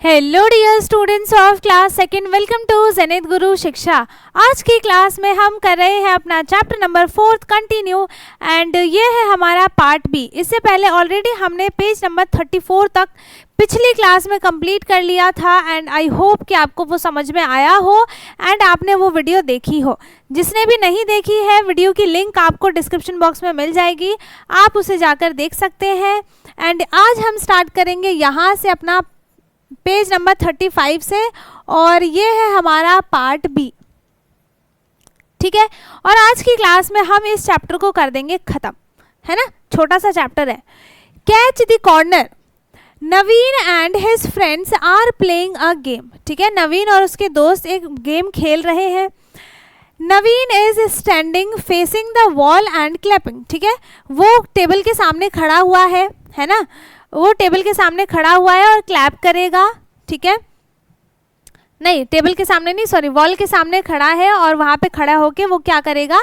Hello dear students of class second, welcome to Zenith Guru Shiksha. आज की class में हम कर रहे हैं अपना चैप्टर नंबर 4 कंटिन्यू एंड ये है हमारा पार्ट बी। इससे पहले ऑलरेडी हमने पेज नंबर 34 तक पिछली क्लास में कंप्लीट कर लिया था एंड आई होप कि आपको वो समझ में आया हो एंड आपने वो वीडियो देखी हो। जिसने भी नहीं देखी है, वीडियो की लिंक आपको डिस्क्रिप्शन बॉक्स में मिल जाएगी, आप उसे जाकर देख सकते हैं। एंड आज हम स्टार्ट करेंगे यहाँ से अपना पेज नंबर 35 से और ये है हमारा पार्ट बी, ठीक है। और आज की क्लास में हम इस चैप्टर को कर देंगे खत्म, है ना। छोटा सा चैप्टर है। Catch the corner, Naveen and his friends are playing a game, ठीक है। नवीन और उसके दोस्त एक गेम खेल रहे हैं। Naveen is standing facing the wall and clapping, ठीक है। वो टेबल के सामने खड़ा हुआ है ना, वो टेबल के सामने खड़ा हुआ है और क्लैप करेगा, ठीक है। नहीं, टेबल के सामने नहीं, सॉरी, वॉल के सामने खड़ा है और वहाँ पे खड़ा होके वो क्या करेगा,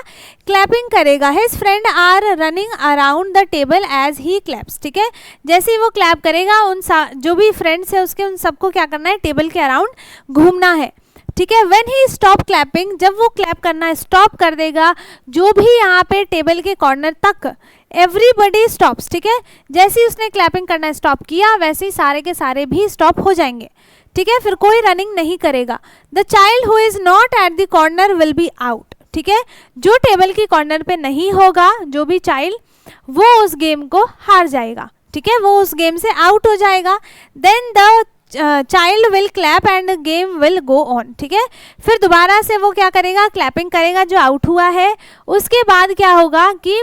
क्लैपिंग करेगा। His friend are running around the table as he claps, ठीक है। जैसे ही वो क्लैप करेगा, उन जो भी फ्रेंड्स है उसके, उन सबको क्या करना है, टेबल के अराउंड घूमना है, ठीक है। व्हेन ही स्टॉप क्लैपिंग, जब वो क्लैप करना स्टॉप कर देगा, जो भी यहाँ पे टेबल के कॉर्नर तक, एवरीबडी स्टॉप्स, ठीक है। जैसे ही उसने क्लैपिंग करना स्टॉप किया, वैसे ही सारे के सारे भी स्टॉप हो जाएंगे, ठीक है। फिर कोई रनिंग नहीं करेगा। The child who is not at the corner will be out, ठीक है। जो टेबल की कॉर्नर पे नहीं होगा, जो भी चाइल्ड, वो उस गेम को हार जाएगा, ठीक है, वो उस गेम से आउट हो जाएगा। Then the child will clap and game will go on, ठीक है। फिर दोबारा से वो क्या करेगा, क्लैपिंग करेगा जो आउट हुआ है। उसके बाद क्या होगा कि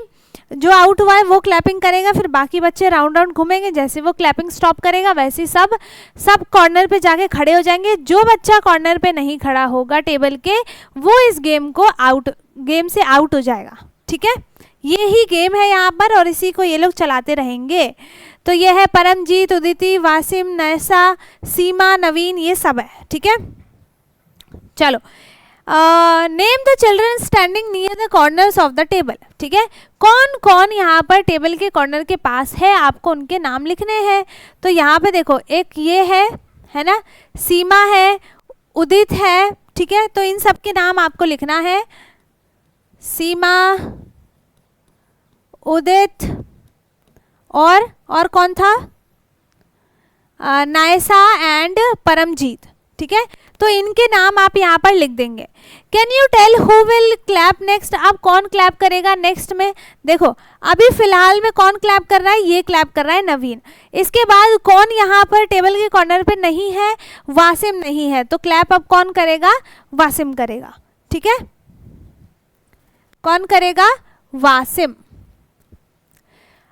जो आउट हुआ है वो क्लैपिंग करेगा, फिर बाकी बच्चे राउंड राउंड घूमेंगे। जैसे वो क्लैपिंग स्टॉप करेगा, वैसे सब कॉर्नर पे जाके खड़े हो जाएंगे। जो बच्चा कॉर्नर पे नहीं खड़ा होगा टेबल के, वो इस गेम से आउट हो जाएगा, ठीक है। ये ही गेम है यहाँ पर और इसी को ये लोग चलाते रहेंगे। तो ये है परमजीत, उदिति, वासिम, नैसा, सीमा, नवीन, ये सब है, ठीक है। चलो, name the children standing near the corners of the table, ठीक है। कौन कौन यहाँ पर टेबल के कॉर्नर के पास है, आपको उनके नाम लिखने हैं। तो यहाँ पे देखो, एक ये है ना, सीमा है, उदित है, ठीक है। तो इन सब के नाम आपको लिखना है, सीमा, उदित और कौन था, नायसा एंड परमजीत, ठीक है। तो इनके नाम आप यहाँ पर लिख देंगे। Can you tell who will clap next, अब कौन क्लैप करेगा नेक्स्ट में। देखो, अभी फिलहाल में कौन क्लैप कर रहा है, ये क्लैप कर रहा है नवीन। इसके बाद कौन यहाँ पर टेबल के कॉर्नर पे नहीं है, वासिम नहीं है, तो क्लैप अब कौन करेगा, वासिम करेगा, ठीक है। कौन करेगा, वासिम।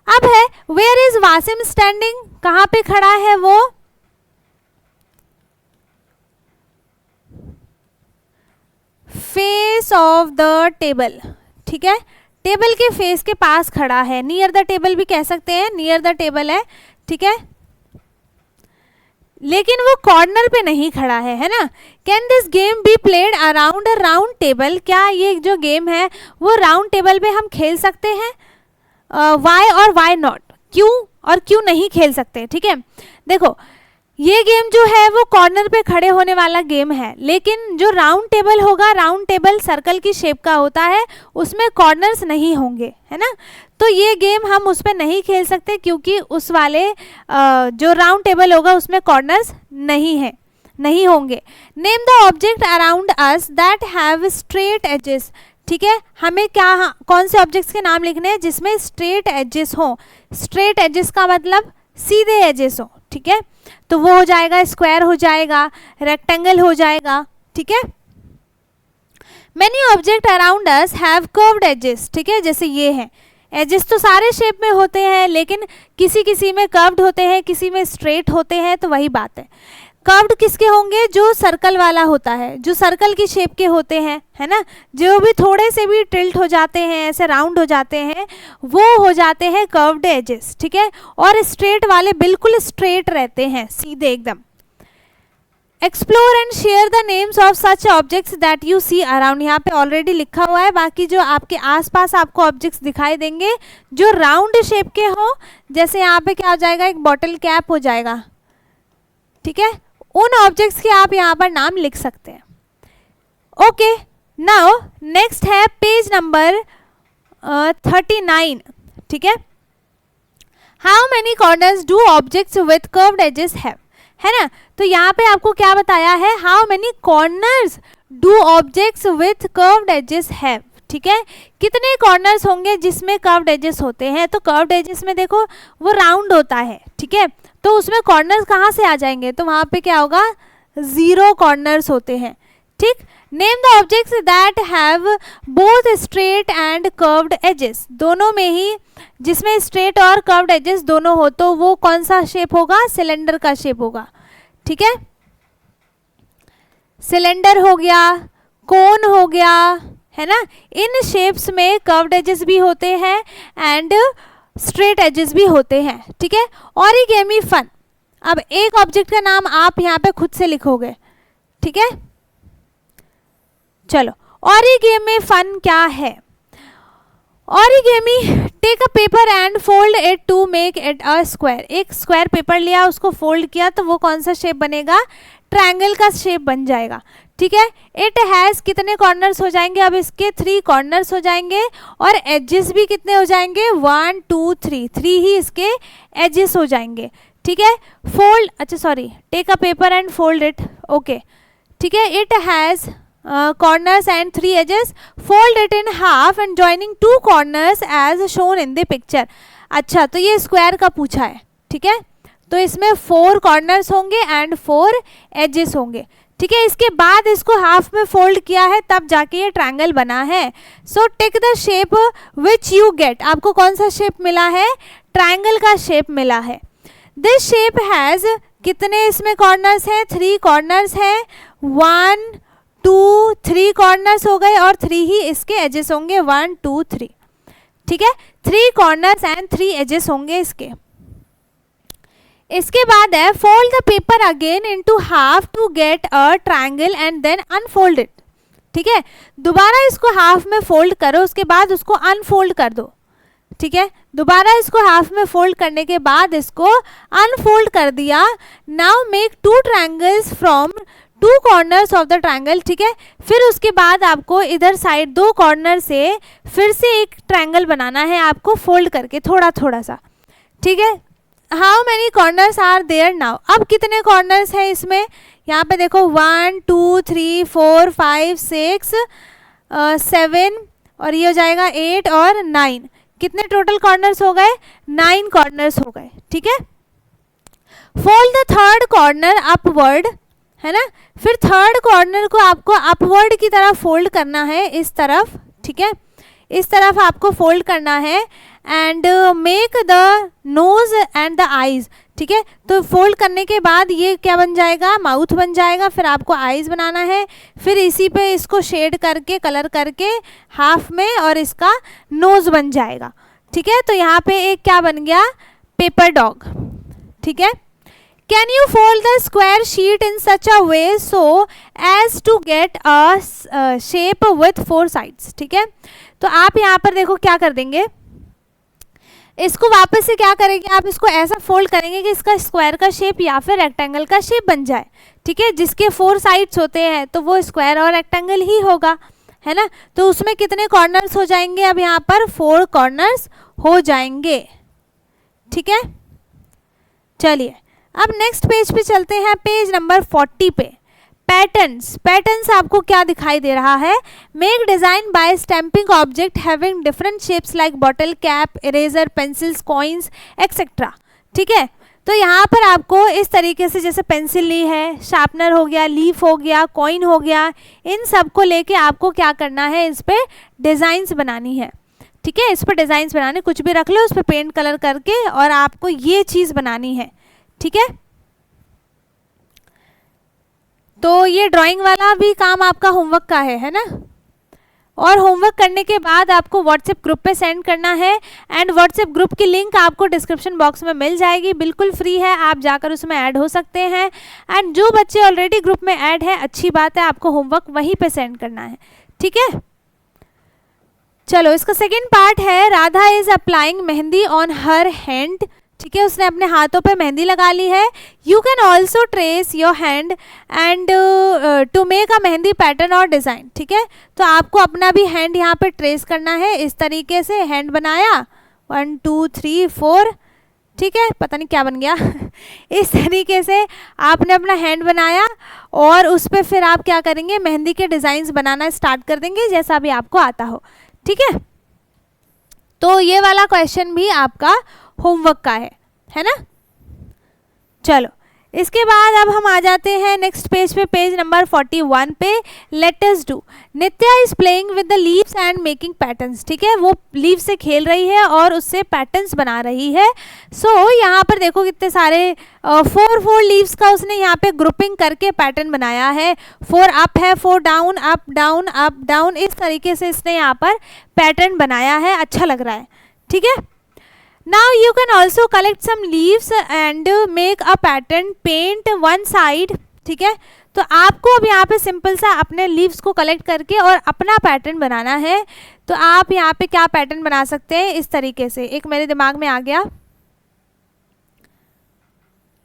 अब है वेयर इज वासिम स्टैंडिंग, कहाँ पे खड़ा है वो, फेस ऑफ द टेबल, ठीक है। टेबल के फेस के पास खड़ा है, नियर द टेबल भी कह सकते हैं, नियर द टेबल है, ठीक है। लेकिन वो कॉर्नर पे नहीं खड़ा है ना। Can this game be played around a round table, क्या ये जो गेम है वो राउंड टेबल पे हम खेल सकते हैं। वाई और वाई नॉट, क्यों और क्यों नहीं खेल सकते, ठीक है। देखो, ये गेम जो है वो कॉर्नर पे खड़े होने वाला गेम है, लेकिन जो राउंड टेबल होगा, राउंड टेबल सर्कल की शेप का होता है, उसमें कॉर्नर्स नहीं होंगे, है ना। तो ये गेम हम उस पर नहीं खेल सकते क्योंकि उस वाले जो राउंड टेबल होगा उसमें कॉर्नर्स नहीं होंगे। Name the object around us that have straight edges, ठीक है। हमें क्या, कौन से ऑब्जेक्ट्स के नाम लिखने हैं जिसमें स्ट्रेट एजेस हो। स्ट्रेट एजेस का मतलब सीधे एजेस हो, ठीक है। तो वो हो जाएगा, स्क्वायर हो जाएगा, रेक्टेंगल हो जाएगा, ठीक है। Many object around us have curved edges, ठीक है। जैसे ये है, एजेस तो सारे शेप में होते हैं, लेकिन किसी में कर्व्ड होते हैं, किसी में स्ट्रेट होते हैं। तो वही बात है, कर्व्ड किसके होंगे, जो सर्कल वाला होता है, जो सर्कल की शेप के होते हैं, है ना। जो भी थोड़े से भी टिल्ट हो जाते हैं, ऐसे राउंड हो जाते हैं, वो हो जाते हैं कर्व्ड एजेस, ठीक है। और स्ट्रेट वाले बिल्कुल स्ट्रेट रहते हैं, सीधे एकदम। Explore and share the names of such objects that you see around, यहाँ पे ऑलरेडी लिखा हुआ है। बाकी जो आपके आसपास आपको ऑब्जेक्ट्स दिखाई देंगे जो राउंड शेप के हो, जैसे यहाँ पे क्या हो जाएगा, एक बॉटल कैप हो जाएगा, ठीक है। उन ऑब्जेक्ट्स के आप यहाँ पर नाम लिख सकते हैं। ओके, नाउ नेक्स्ट है पेज नंबर 39, ठीक है। How many corners do objects with curved edges have, है ना। तो यहाँ पे आपको क्या बताया है, how many corners do objects with curved edges have, ठीक है। कितने कॉर्नर्स होंगे जिसमें कर्व्ड एजेस होते हैं। तो कर्व्ड एजेस में देखो वो राउंड होता है, ठीक है, तो उसमें कॉर्नर्स कहाँ से आ जाएंगे, तो वहाँ पे क्या होगा, 0 कॉर्नर्स होते हैं, ठीक। Name the objects that have both straight and curved edges, दोनों में ही जिसमें स्ट्रेट और कर्व्ड एजेस दोनों हो तो वो कौन सा शेप होगा, सिलेंडर का शेप होगा, ठीक है। सिलेंडर हो गया, कोन हो गया, है ना। इन शेप्स में कर्व्ड एजेस भी होते हैं एंड स्ट्रेट एजेस भी होते हैं, ठीक है। ऑरिगेमी फन, अब एक ऑब्जेक्ट का नाम आप यहाँ पे खुद से लिखोगे, ठीक है। चलो, ऑरिगेमी फन क्या है। Origami, take a paper and fold it to make it a square, एक स्क्वायर पेपर लिया, उसको फोल्ड किया तो वो कौन सा शेप बनेगा, ट्रायंगल का शेप बन जाएगा, ठीक है। इट हैज़ कितने कॉर्नर्स हो जाएंगे, अब इसके 3 कॉर्नर्स हो जाएंगे और एजेस भी कितने हो जाएंगे, 1 2 3 ही इसके एजेस हो जाएंगे, ठीक है। फोल्ड, अच्छा sorry, take a paper and fold it, okay, ठीक है। It has corners and 3 edges, fold it in half and joining 2 corners as shown in the picture। अच्छा, तो ये स्क्वायर का पूछा है, ठीक है, तो इसमें 4 कॉर्नर्स होंगे एंड 4 एजेस होंगे, ठीक है। इसके बाद इसको हाफ में फोल्ड किया है तब जाके ये ट्रायंगल बना है। So take the shape which you get, आपको कौन सा शेप मिला है, ट्रायंगल का शेप मिला है। दिस शेप हैज़ कितने इसमें कॉर्नर्स हैं, 3 कॉर्नर्स हैं, 1 2 3 कॉर्नर्स हो गए और 3 ही इसके एजेस होंगे, 1 2 3, ठीक है। 3 कॉर्नर्स एंड 3 एजेस होंगे इसके। इसके बाद है fold the paper again into half to get a triangle and then unfold it, ठीक है। दोबारा इसको हाफ में फोल्ड करो, उसके बाद उसको अनफोल्ड कर दो, ठीक है। दोबारा इसको हाफ में फोल्ड करने के बाद इसको अनफोल्ड कर दिया। Now make 2 triangles from 2 corners of the triangle, ठीक है। फिर उसके बाद आपको इधर साइड 2 कॉर्नर से फिर से एक ट्रायंगल बनाना है आपको फोल्ड करके थोड़ा थोड़ा सा, ठीक है। How many corners are there now, अब कितने कॉर्नर्स हैं इसमें, यहाँ पे देखो 1 2 3 4 5 6 7 और ये हो जाएगा 8 और 9, कितने टोटल कॉर्नर्स हो गए, 9 कॉर्नर्स हो गए, ठीक है। Fold the 3rd corner upward, है ना। फिर 3rd कॉर्नर को आपको अपवर्ड की तरफ फोल्ड करना है, इस तरफ, ठीक है, इस तरफ आपको फोल्ड करना है and make the nose and the eyes, ठीक है। तो फोल्ड करने के बाद ये क्या बन जाएगा, माउथ बन जाएगा, फिर आपको आईज बनाना है, फिर इसी पे इसको शेड करके कलर करके हाफ में और इसका नोज बन जाएगा, ठीक है। तो यहाँ पे एक क्या बन गया, पेपर डॉग, ठीक है। Can you fold the square sheet in such a way so as to get a shape with 4 sides, ठीक है। तो आप यहाँ पर देखो क्या कर देंगे, इसको वापस से क्या करेंगे, आप इसको ऐसा फोल्ड करेंगे कि इसका स्क्वायर का शेप या फिर रेक्टेंगल का शेप बन जाए, ठीक है। जिसके 4 साइड्स होते हैं तो वो स्क्वायर और रेक्टेंगल ही होगा, है ना। तो उसमें कितने कॉर्नर्स हो जाएंगे, अब यहाँ पर 4 कॉर्नर्स हो जाएंगे, ठीक है। चलिए अब नेक्स्ट पेज पे चलते हैं, पेज नंबर 40 पे। पैटर्न्स, पैटर्न्स आपको क्या दिखाई दे रहा है, make design by stamping object having different shapes like bottle cap, eraser, pencils, coins etcetera, ठीक है। तो यहाँ पर आपको इस तरीके से जैसे पेंसिल ली है, शार्पनर हो गया, लीफ हो गया, कॉइन हो गया, इन सब को लेके आपको क्या करना है, इस पर डिज़ाइंस बनानी है, ठीक है। इस पर डिज़ाइंस बनाने, कुछ भी रख लो, उस पर पेंट कलर करके और आपको ये चीज़ बनानी है, ठीक है। तो ये ड्राइंग वाला भी काम आपका होमवर्क का है ना। और होमवर्क करने के बाद आपको व्हाट्सएप ग्रुप पे सेंड करना है एंड व्हाट्सएप ग्रुप की लिंक आपको डिस्क्रिप्शन बॉक्स में मिल जाएगी, बिल्कुल फ्री है, आप जाकर उसमें ऐड हो सकते हैं। एंड जो बच्चे ऑलरेडी ग्रुप में ऐड है, अच्छी बात है, आपको होमवर्क वहीं पे सेंड करना है, ठीक है। चलो इसका सेकेंड पार्ट है, Radha is applying mehndi on her hand, ठीक है, उसने अपने हाथों पे मेहंदी लगा ली है। You can also trace your hand and to make a mehndi pattern और डिज़ाइन। ठीक है, तो आपको अपना भी हैंड यहाँ पे ट्रेस करना है। इस तरीके से हैंड बनाया 1 2 3 4, ठीक है, पता नहीं क्या बन गया इस तरीके से आपने अपना हैंड बनाया और उस पर फिर आप क्या करेंगे, मेहंदी के डिज़ाइंस बनाना स्टार्ट कर देंगे जैसा भी आपको आता हो। ठीक है, तो ये वाला क्वेश्चन भी आपका होमवर्क का है ना। चलो, इसके बाद अब हम आ जाते हैं नेक्स्ट पेज पे, पेज नंबर 41 पे। Let us do. Nitya is playing with the leaves and making patterns. ठीक है, वो लीव से खेल रही है और उससे पैटर्न्स बना रही है। सो यहाँ पर देखो कितने सारे 4 लीव्स का उसने यहाँ पे ग्रुपिंग करके पैटर्न बनाया है। 4 अप है, 4 down, up down up down, इस तरीके से इसने यहाँ पर पैटर्न बनाया है। अच्छा लग रहा है। ठीक है, now you can also collect some leaves and make a pattern, paint one side। ठीक है, तो आपको अब यहाँ पे सिंपल सा अपने लीव्स को कलेक्ट करके और अपना पैटर्न बनाना है। तो आप यहाँ पे क्या पैटर्न बना सकते हैं, इस तरीके से एक मेरे दिमाग में आ गया।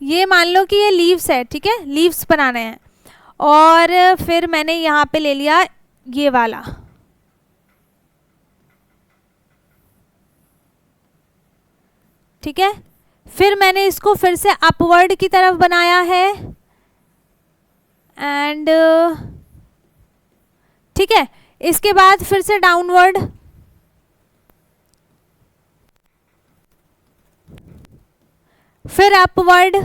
ये मान लो कि ये लीव्स है, ठीक है, लीव्स बनाने हैं और फिर मैंने यहाँ पे ले लिया ये वाला। ठीक है, फिर मैंने इसको फिर से अपवर्ड की तरफ बनाया है एंड ठीक है, इसके बाद फिर से डाउनवर्ड, फिर अपवर्ड।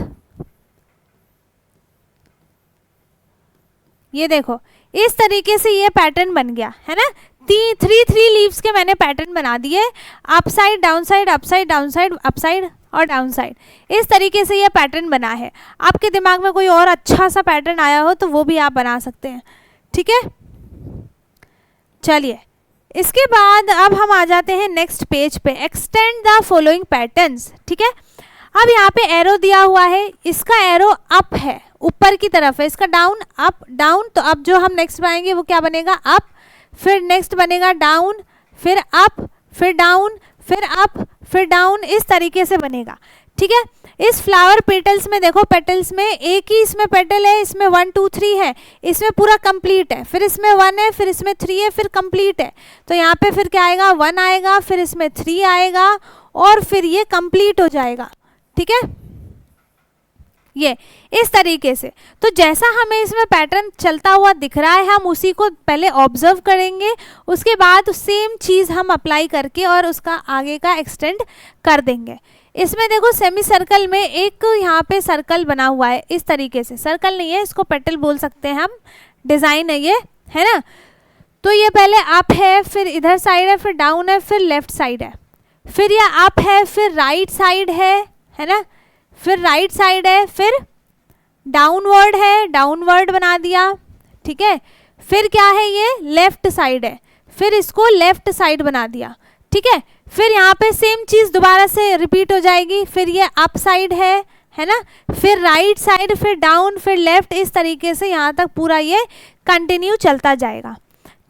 ये देखो इस तरीके से ये पैटर्न बन गया है ना। 3 लीव्स के मैंने पैटर्न बना दिए, up side down side, up side down side, up side और डाउन साइड, इस तरीके से ये पैटर्न बना है। आपके दिमाग में कोई और अच्छा सा पैटर्न आया हो तो वो भी आप बना सकते हैं। ठीक है, चलिए इसके बाद अब हम आ जाते हैं नेक्स्ट पेज पे। Extend the following patterns. ठीक है, अब यहाँ पे एरो दिया हुआ है, इसका एरो अप है, ऊपर की तरफ है, इसका डाउन अप डाउन। तो अब जो हम नेक्स्ट बनाएंगे वो क्या बनेगा, अप, फिर नेक्स्ट बनेगा डाउन, फिर अप, फिर डाउन, फिर अप, फिर डाउन, इस तरीके से बनेगा। ठीक है, इस फ्लावर पेटल्स में देखो, पेटल्स में एक ही इसमें पेटल है, इसमें 1 2 3 है, इसमें पूरा कंप्लीट है, फिर इसमें 1 है, फिर इसमें 3 है, फिर कंप्लीट है। तो यहाँ पे फिर क्या आएगा, 1 आएगा, फिर इसमें 3 आएगा और फिर ये कंप्लीट हो जाएगा। ठीक है, ये इस तरीके से। तो जैसा हमें इसमें पैटर्न चलता हुआ दिख रहा है, हम उसी को पहले ऑब्जर्व करेंगे, उसके बाद सेम चीज़ हम अप्लाई करके और उसका आगे का एक्सटेंड कर देंगे। इसमें देखो सेमी सर्कल में एक यहाँ पे सर्कल बना हुआ है, इस तरीके से, सर्कल नहीं है, इसको पेटल बोल सकते हैं हम, डिज़ाइन है ये, है ना। तो ये पहले अप है, फिर इधर साइड है, फिर डाउन है, फिर लेफ्ट साइड है, फिर ये अप है, फिर राइट साइड है ना, फिर राइट साइड है, फिर डाउनवर्ड है, डाउनवर्ड बना दिया। ठीक है, फिर क्या है, ये लेफ्ट साइड है, फिर इसको लेफ्ट साइड बना दिया। ठीक है, फिर यहाँ पे सेम चीज़ दोबारा से रिपीट हो जाएगी, फिर ये अप साइड है ना, फिर राइट साइड, फिर डाउन, फिर लेफ्ट, इस तरीके से यहाँ तक पूरा ये कंटिन्यू चलता जाएगा।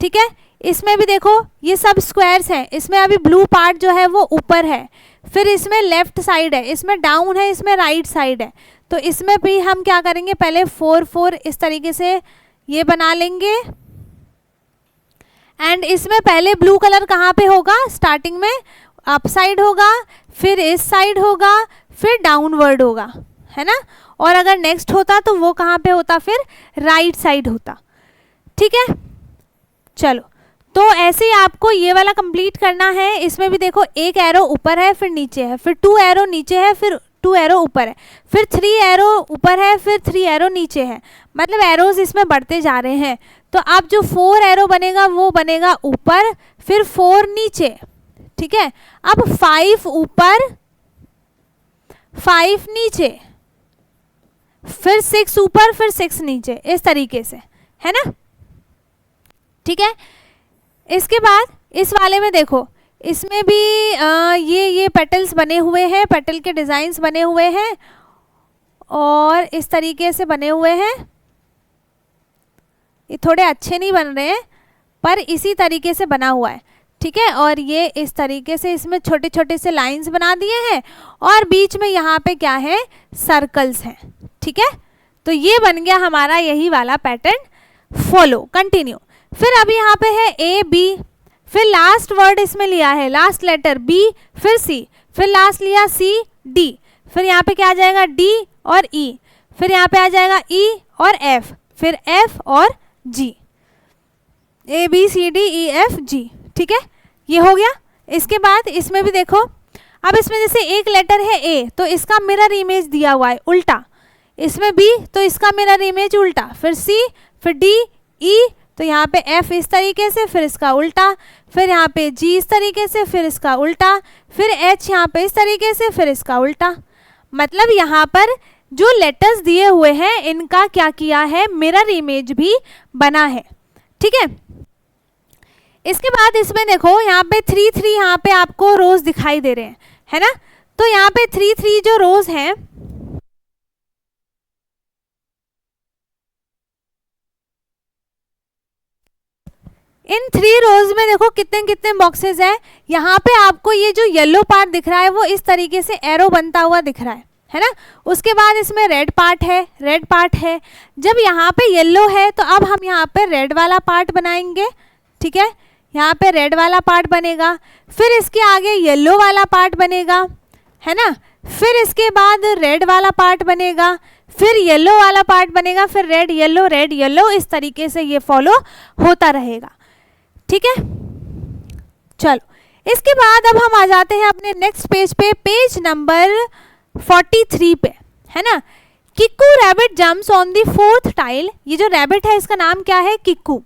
ठीक है, इसमें भी देखो ये सब स्क्वायर्स हैं, इसमें अभी ब्लू पार्ट जो है वो ऊपर है, फिर इसमें लेफ्ट साइड है, इसमें डाउन है, इसमें राइट साइड है। तो इसमें भी हम क्या करेंगे, पहले 4 4 इस तरीके से ये बना लेंगे एंड इसमें पहले ब्लू कलर कहाँ पे होगा, स्टार्टिंग में अप साइड होगा, फिर इस साइड होगा, फिर डाउनवर्ड होगा, है ना। और अगर नेक्स्ट होता तो वो कहाँ पे होता, फिर राइट साइड होता। ठीक है, चलो तो ऐसे ही आपको ये वाला कंप्लीट करना है। इसमें भी देखो एक एरो ऊपर है, फिर नीचे है, फिर 2 एरो नीचे है, फिर 2 एरो ऊपर है, फिर 3 एरो ऊपर है, फिर 3 एरो नीचे है, मतलब एरोज इसमें बढ़ते जा रहे हैं। तो अब जो 4 एरो बनेगा वो बनेगा ऊपर, फिर 4 नीचे। ठीक है, अब 5 ऊपर, 5 नीचे, फिर 6 ऊपर, फिर 6 नीचे, इस तरीके से, है ना। ठीक है, इसके बाद इस वाले में देखो, इसमें भी ये पेटल्स बने हुए हैं, पेटल के डिज़ाइंस बने हुए हैं और इस तरीके से बने हुए हैं। ये थोड़े अच्छे नहीं बन रहे हैं पर इसी तरीके से बना हुआ है। ठीक है, और ये इस तरीके से इसमें छोटे छोटे से लाइंस बना दिए हैं और बीच में यहाँ पे क्या है, सर्कल्स हैं। ठीक है, तो ये बन गया हमारा यही वाला पैटर्न फॉलो। कंटिन्यू। फिर अभी यहाँ पे है ए बी, फिर लास्ट वर्ड इसमें लिया है, लास्ट लेटर बी, फिर सी, फिर लास्ट लिया सी डी, फिर यहाँ पे क्या आ जाएगा डी और ई, फिर यहाँ पे आ जाएगा ई और एफ, फिर एफ और G, A B C D E F G. ठीक है, ये हो गया। इसके बाद इसमें भी देखो, अब इसमें जैसे एक लेटर है ए तो इसका मिरर इमेज दिया हुआ है उल्टा, इसमें बी तो इसका मिरर इमेज उल्टा, फिर सी, फिर डी ई, तो यहाँ पे एफ इस तरीके से, फिर इसका उल्टा, फिर यहाँ पे जी इस तरीके से, फिर इसका उल्टा, फिर एच यहाँ पे इस तरीके से, फिर इसका उल्टा। मतलब यहाँ पर जो लेटर्स दिए हुए हैं इनका क्या किया है, मिरर इमेज भी बना है। ठीक है, इसके बाद इसमें देखो यहाँ पे 3 3 यहाँ पे आपको रोज दिखाई दे रहे हैं, है ना। तो यहाँ पे 3 3 जो रोज हैं इन 3 रोज में देखो कितने कितने बॉक्सेस हैं। यहाँ पे आपको ये जो येलो पार्ट दिख रहा है वो इस तरीके से एरो बनता हुआ दिख रहा है ना। उसके बाद इसमें रेड पार्ट है, जब यहाँ पे येलो है तो अब हम यहाँ पे रेड वाला पार्ट बनाएंगे। ठीक है, यहाँ पे रेड वाला पार्ट बनेगा, फिर इसके आगे येलो वाला पार्ट बनेगा, है ना, फिर इसके बाद रेड वाला पार्ट बनेगा, फिर येलो वाला पार्ट बनेगा, फिर रेड येलो, इस तरीके से ये फॉलो होता रहेगा। ठीक है, चलो इसके बाद अब हम आ जाते हैं अपने नेक्स्ट पेज पे, पेज नंबर 43 पे, है ना। Kikku rabbit jumps on the 4th tile. ये जो रैबिट है इसका नाम क्या है, किक्कू।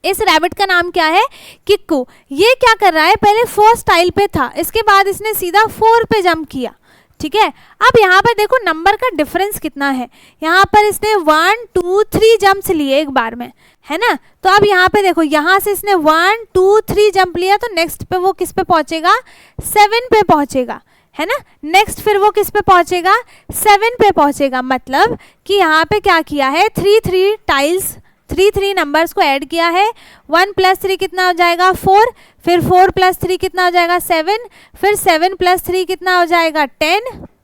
इस रैबिट का नाम क्या है, किक्कू। ये क्या कर रहा है, पहले 1st टाइल पे था, इसके बाद इसने सीधा 4 पे जंप किया। ठीक है, अब यहाँ पर देखो नंबर का डिफरेंस कितना है। यहाँ पर इसने 1 2 3 जंप्स लिए एक बार में, है ना। तो अब यहाँ पे देखो, यहाँ से इसने 1 2 3 जंप लिया तो नेक्स्ट पे वो किस पे पहुंचेगा, 7 पे पहुंचेगा, है ना। नेक्स्ट फिर वो किस पे पहुंचेगा, 7 पे पहुंचेगा। मतलब कि यहाँ पे क्या किया है, 3 3 टाइल्स 3 3 नंबर्स को ऐड किया है। 1 + 3 कितना हो जाएगा, 4, फिर 4 + 3 कितना हो जाएगा, 7, फिर 7 + 3 कितना हो जाएगा, 10,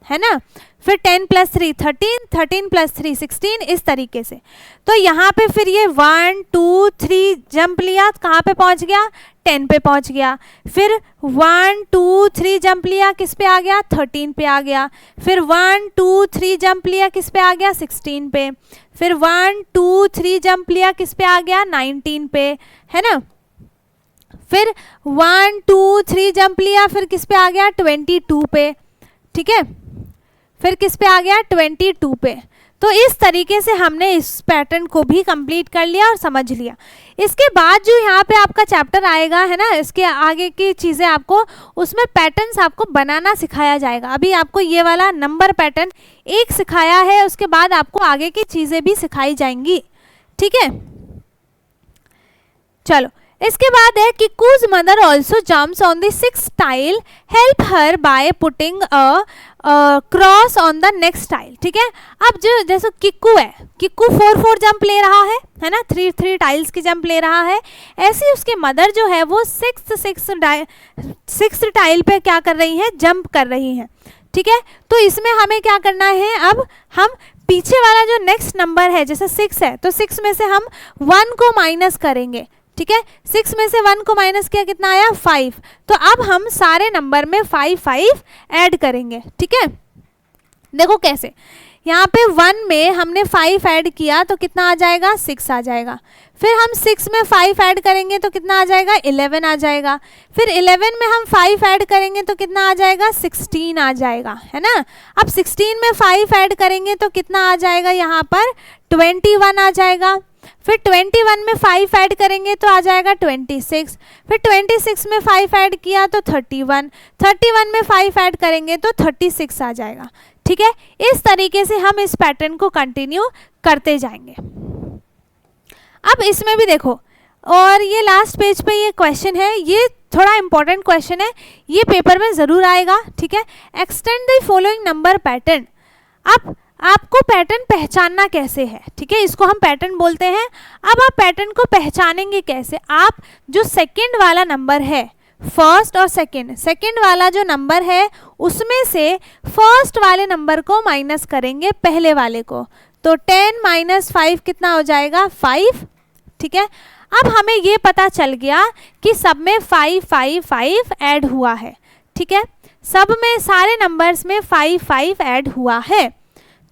है ना। फिर 10 + 3 13, 13 + 3 16, इस तरीके से। तो यहाँ पे फिर ये 1 2 3 जंप लिया, कहाँ पे पहुँच गया, 10 पे पहुँच गया। फिर 1 2 3 जंप लिया, किस पे आ गया, 13 पे आ गया। फिर 1 2 3 जंप लिया, किस पे आ गया, 16 पे। फिर 1 2 3 जंप लिया, किस पे आ गया, 19 पे, है ना। फिर 1 2 3 जंप लिया, फिर किस पे आ गया, 22 पे। ठीक है, फिर किस पे आ गया, 22 पे। तो इस तरीके से हमने इस पैटर्न को भी कंप्लीट कर लिया और समझ लिया। इसके बाद जो यहाँ पे आपका चैप्टर आएगा, है ना, इसके आगे की चीज़ें आपको उसमें पैटर्न्स आपको बनाना सिखाया जाएगा। अभी आपको ये वाला नंबर पैटर्न एक सिखाया है, उसके बाद आपको आगे की चीज़ें भी सिखाई जाएंगी। ठीक है, चलो इसके बाद है Kikku's mother also jumps on the 6th tile, help her by putting a cross on the next tile. ठीक है, अब जो जैसे किक्कू है, किक्कू 4 4 जंप ले रहा है ना, 3 3 टाइल्स की जंप ले रहा है। ऐसे ही उसके मदर जो है वो 6th टाइल पे क्या कर रही है, जंप कर रही हैं। ठीक है, तो इसमें हमें क्या करना है, अब हम पीछे वाला जो नेक्स्ट नंबर है, जैसे 6 है तो 6 में से हम 1 को माइनस करेंगे। ठीक है, 6 में से 1 को माइनस किया, कितना आया, 5। तो अब हम सारे नंबर में 5 5 ऐड करेंगे। ठीक है, देखो कैसे, यहाँ पे 1 में हमने 5 ऐड किया तो कितना आ जाएगा, 6 आ जाएगा। फिर हम 6 में 5 ऐड करेंगे तो कितना आ जाएगा, 11 आ जाएगा। फिर 11 में हम 5 ऐड करेंगे तो कितना आ जाएगा, 16 आ जाएगा, है ना। अब 16 में 5 ऐड करेंगे तो कितना आ जाएगा, यहाँ पर 21 आ जाएगा। फिर 21 में 5 ऐड करेंगे तो आ जाएगा 26। फिर 26 में 5 ऐड किया तो 31, 31 में 5 ऐड करेंगे तो 36 आ जाएगा। ठीक है, इस तरीके से हम इस पैटर्न को कंटिन्यू करते जाएंगे। अब इसमें भी देखो, और ये लास्ट पेज पे ये क्वेश्चन है, ये थोड़ा इंपॉर्टेंट क्वेश्चन है, ये पेपर में ज़रूर आएगा। ठीक है, extend the following number pattern. अब आपको पैटर्न पहचानना कैसे है, ठीक है, इसको हम पैटर्न बोलते हैं। अब आप पैटर्न को पहचानेंगे कैसे, आप जो सेकंड वाला नंबर है, फर्स्ट और सेकंड वाला जो नंबर है उसमें से फर्स्ट वाले नंबर को माइनस करेंगे पहले वाले को, तो 10 - 5 कितना हो जाएगा, 5, ठीक है। अब हमें ये पता चल गया कि सब में 5 5 5 ऐड हुआ है, ठीक है, सब में सारे नंबर्स में 5 5 ऐड हुआ है।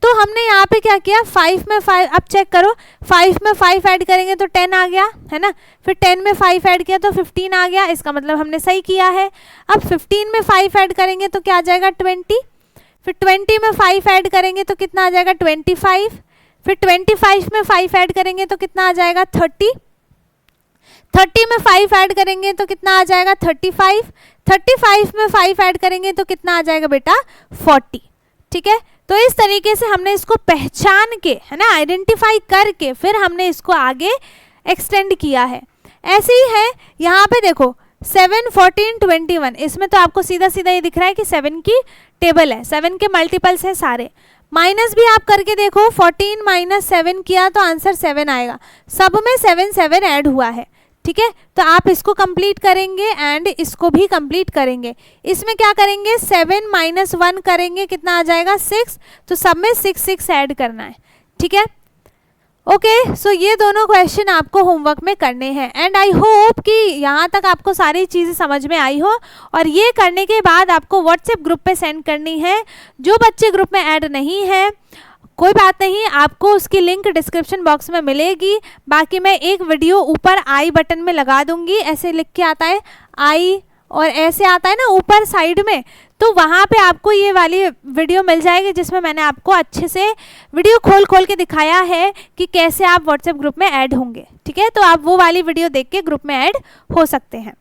तो हमने यहाँ पे क्या किया, 5 में 5, अब चेक करो, 5 में 5 ऐड करेंगे तो 10 आ गया, है ना, फिर 10 में 5 ऐड किया तो 15 आ गया, इसका मतलब हमने सही किया है। अब 15 में 5 ऐड करेंगे तो क्या आ जाएगा, 20, फिर 20 में 5 ऐड करेंगे तो कितना आ जाएगा, 25, फिर 25 में 5 ऐड करेंगे तो कितना आ जाएगा, 30, 30 में 5 ऐड करेंगे तो कितना आ जाएगा, 35, 35 में 5 ऐड करेंगे तो कितना आ जाएगा बेटा, 40, ठीक है। तो इस तरीके से हमने इसको पहचान के, है ना, आइडेंटिफाई करके फिर हमने इसको आगे एक्सटेंड किया है। ऐसे ही है यहाँ पे देखो 7, 14, 21, इसमें तो आपको सीधा सीधा ये दिख रहा है कि 7 की टेबल है, 7 के मल्टीपल्स हैं सारे। माइनस भी आप करके देखो, 14 - 7 किया तो आंसर 7 आएगा, सब में 7 7 ऐड हुआ है, ठीक है। तो आप इसको कंप्लीट करेंगे एंड इसको भी कंप्लीट करेंगे। इसमें क्या करेंगे, 7 - 1 करेंगे, कितना आ जाएगा, 6, तो सब में 6 6 ऐड करना है, ठीक है। ओके, सो ये दोनों क्वेश्चन आपको होमवर्क में करने हैं एंड आई होप कि यहाँ तक आपको सारी चीज़ें समझ में आई हो। और ये करने के बाद आपको व्हाट्सएप ग्रुप पे सेंड करनी है। जो बच्चे ग्रुप में ऐड नहीं है कोई बात नहीं, आपको उसकी लिंक डिस्क्रिप्शन बॉक्स में मिलेगी। बाकी मैं एक वीडियो ऊपर आई बटन में लगा दूंगी, ऐसे लिख के आता है आई और ऐसे आता है ना ऊपर साइड में, तो वहाँ पे आपको ये वाली वीडियो मिल जाएगी जिसमें मैंने आपको अच्छे से वीडियो खोल के दिखाया है कि कैसे आप व्हाट्सएप ग्रुप में ऐड होंगे, ठीक है। तो आप वो वाली वीडियो देख के ग्रुप में ऐड हो सकते हैं।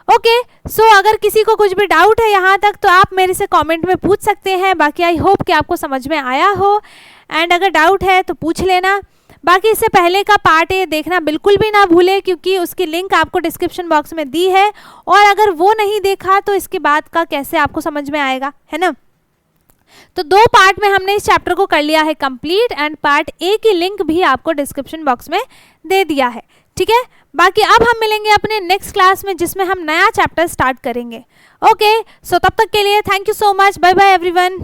ओके, सो अगर किसी को कुछ भी डाउट है यहाँ तक तो आप मेरे से कमेंट में पूछ सकते हैं। बाकी आई होप कि आपको समझ में आया हो एंड अगर डाउट है तो पूछ लेना। बाकी इससे पहले का पार्ट ये देखना बिल्कुल भी ना भूले क्योंकि उसकी लिंक आपको डिस्क्रिप्शन बॉक्स में दी है और अगर वो नहीं देखा तो इसके बाद का कैसे आपको समझ में आएगा, है ना। तो 2 पार्ट में हमने इस चैप्टर को कर लिया है कंप्लीट एंड पार्ट ए की लिंक भी आपको डिस्क्रिप्शन बॉक्स में दे दिया है, ठीक है। बाकी अब हम मिलेंगे अपने नेक्स्ट क्लास में जिसमें हम नया चैप्टर स्टार्ट करेंगे। ओके, सो तब तक के लिए thank you so much, bye bye everyone.